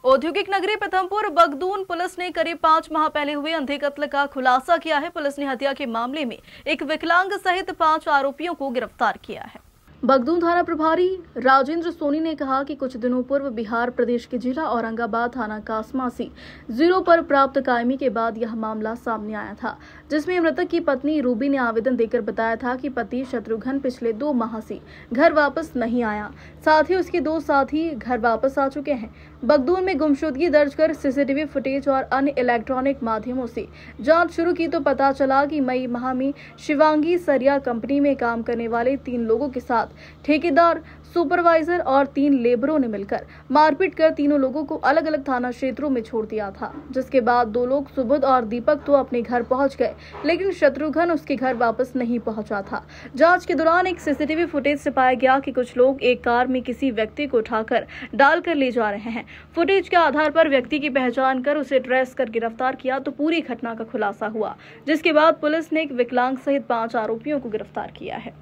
औद्योगिक नगरी पीथमपुर बगदून पुलिस ने करीब 5 माह पहले हुए अंधे कत्ल का खुलासा किया है। पुलिस ने हत्या के मामले में एक विकलांग सहित 5 आरोपियों को गिरफ्तार किया है। बगदून थाना प्रभारी राजेंद्र सोनी ने कहा कि कुछ दिनों पूर्व बिहार प्रदेश के जिला औरंगाबाद थाना कासमासी 0 पर प्राप्त कायमी के बाद यह मामला सामने आया था, जिसमें मृतक की पत्नी रूबी ने आवेदन देकर बताया था कि पति शत्रुघ्न पिछले 2 माह से घर वापस नहीं आया, साथ ही उसके 2 साथी घर वापस आ चुके हैं। बगदून में गुमशुदगी दर्ज कर सीसीटीवी फुटेज और अन्य इलेक्ट्रॉनिक माध्यमों से जांच शुरू की तो पता चला कि मई माह में शिवांगी सरिया कंपनी में काम करने वाले 3 लोगों के साथ ठेकेदार, सुपरवाइजर और 3 लेबरों ने मिलकर मारपीट कर तीनों लोगों को अलग अलग थाना क्षेत्रों में छोड़ दिया था, जिसके बाद 2 लोग सुबोध और दीपक तो अपने घर पहुंच गए, लेकिन शत्रुघ्न उसके घर वापस नहीं पहुंचा था। जांच के दौरान एक सीसीटीवी फुटेज से पाया गया कि कुछ लोग एक कार में किसी व्यक्ति को उठाकर डालकर ले जा रहे हैं। फुटेज के आधार पर व्यक्ति की पहचान कर उसे ट्रेस कर गिरफ्तार किया तो पूरी घटना का खुलासा हुआ, जिसके बाद पुलिस ने एक विकलांग सहित 5 आरोपियों को गिरफ्तार किया है।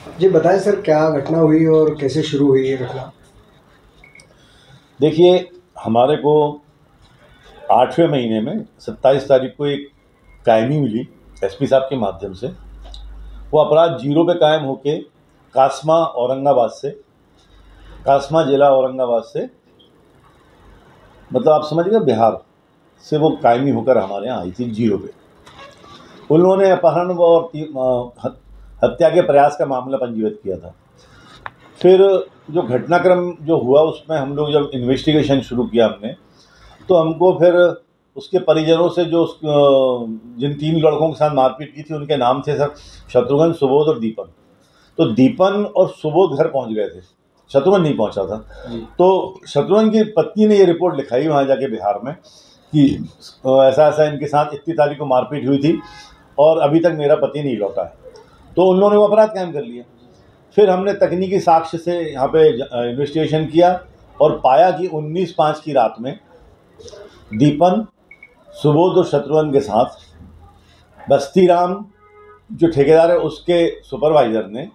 जी बताएं सर, क्या घटना हुई और कैसे शुरू हुई ये घटना? देखिए, हमारे को 8वें महीने में 27 तारीख को एक कायमी मिली एसपी साहब के माध्यम से। वो अपराध 0 पे कायम होके कासमा औरंगाबाद से, कासमा जिला औरंगाबाद से, मतलब आप समझिए बिहार से वो कायमी होकर हमारे यहाँ आई थी 0 पे। उन्होंने अपहरण और हत्या के प्रयास का मामला पंजीबद्ध किया था। फिर जो घटनाक्रम जो हुआ उसमें हम लोग जब इन्वेस्टिगेशन शुरू किया हमने, तो हमको फिर उसके परिजनों से जो जिन 3 लड़कों के साथ मारपीट की थी उनके नाम थे सर शत्रुघ्न, सुबोध और दीपन। तो दीपन और सुबोध घर पहुंच गए थे, शत्रुघ्न नहीं पहुंचा था। तो शत्रुघ्न की पत्नी ने ये रिपोर्ट लिखाई वहाँ जाके बिहार में कि ऐसा ऐसा इनके साथ इतनी तारीख को मारपीट हुई थी और अभी तक मेरा पति नहीं लौटा है। तो उन लोगों ने वो अपराध कायम कर लिया। फिर हमने तकनीकी साक्ष्य से यहाँ पे इन्वेस्टिगेशन किया और पाया कि 19/5 की रात में दीपन, सुबोध और शत्रुघ्न के साथ बस्तीराम जो ठेकेदार है उसके सुपरवाइजर ने,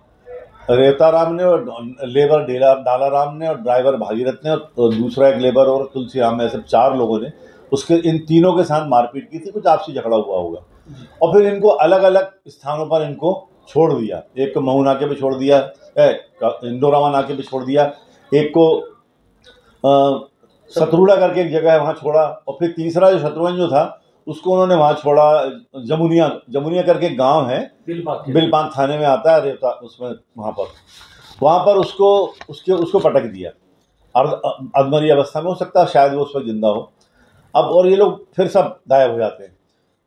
रेवताराम ने और लेबर डालाराम ने और ड्राइवर भागीरथ ने और दूसरा एक लेबर और तुलसीराम ने, ऐसे 4 लोगों ने उसके इन तीनों के साथ मारपीट की थी। कुछ आपसी झगड़ा हुआ होगा और फिर इनको अलग अलग स्थानों पर इनको छोड़ दिया। एक को महू नाके पे छोड़ दिया, इंदौरामा नाके पे छोड़ दिया, एक को सतरूड़ा करके एक जगह है वहाँ छोड़ा, और फिर तीसरा जो शत्रुघ्न जो था उसको उन्होंने वहाँ छोड़ा जमुनिया करके गांव है, बिलपांक थाने में आता है रेवता, उसमें वहाँ पर उसको पटक दिया अधमरी अवस्था में, हो सकता है शायद वो उस पर जिंदा हो अब। और ये लोग फिर सब गायब हो जाते हैं।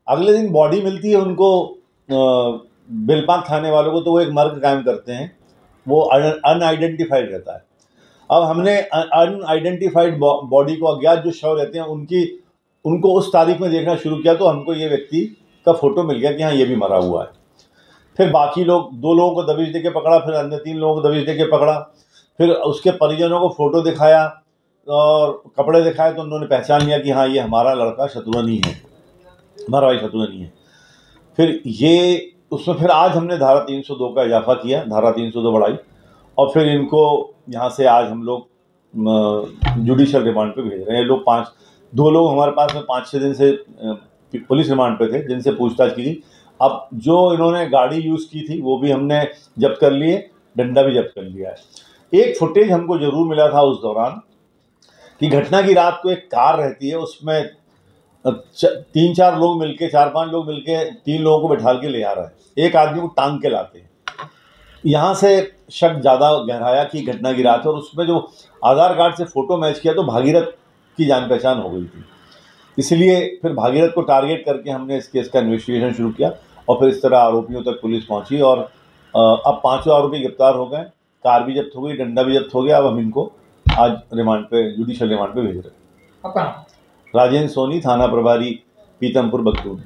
अगले दिन बॉडी मिलती है उनको बिलपांक थाने वालों को, तो वो एक मर्ग कायम करते हैं, वो अनआइडेंटिफाइड रहता है। अब हमने अनआइडेंटिफाइड बॉडी को, अज्ञात जो शव रहते हैं उनको उस तारीख में देखना शुरू किया, तो हमको ये व्यक्ति का फोटो मिल गया कि हाँ ये भी मरा हुआ है। फिर बाकी 2 लोगों को दबिश दे के पकड़ा, फिर अन्य 3 लोगों को दबिश दे के पकड़ा, फिर उसके परिजनों को फोटो दिखाया और कपड़े दिखाए, तो उन्होंने पहचान लिया कि हाँ ये हमारा लड़का शत्रुघ्न ही है, हमारा भाई शत्रुघ्न ही है। फिर ये उसमें फिर आज हमने धारा 302 का इजाफा किया, धारा 302 बढ़ाई, और फिर इनको यहाँ से आज हम लोग जुडिशियल रिमांड पे भेज रहे हैं। लोग 2 लोग हमारे पास में 5-6 दिन से पुलिस रिमांड पे थे, जिनसे पूछताछ की थी। अब जो इन्होंने गाड़ी यूज़ की थी वो भी हमने जब्त कर लिए, डंडा भी जब्त कर लिया है। एक फुटेज हमको ज़रूर मिला था उस दौरान कि घटना की रात को एक कार रहती है, उसमें 3-4 लोग मिलके, 4-5 लोग मिलके 3 लोगों को बैठा के ले आ रहा है, एक आदमी को टांग के लाते हैं। यहाँ से शक ज़्यादा गहराया कि घटना की रात है, और उसमें जो आधार कार्ड से फ़ोटो मैच किया तो भागीरथ की जान पहचान हो गई थी। इसलिए फिर भागीरथ को टारगेट करके हमने इस केस का इन्वेस्टिगेशन शुरू किया, और फिर इस तरह आरोपियों तक पुलिस पहुँची, और अब 5 आरोपी गिरफ्तार हो गए, कार भी जब्त हो गई, डंडा भी जब्त हो गया। अब हम इनको आज रिमांड पे, जुडिशियल रिमांड पे भेज रहे हैं। राजेंद्र सोनी, थाना प्रभारी, पीथमपुर, बगदून।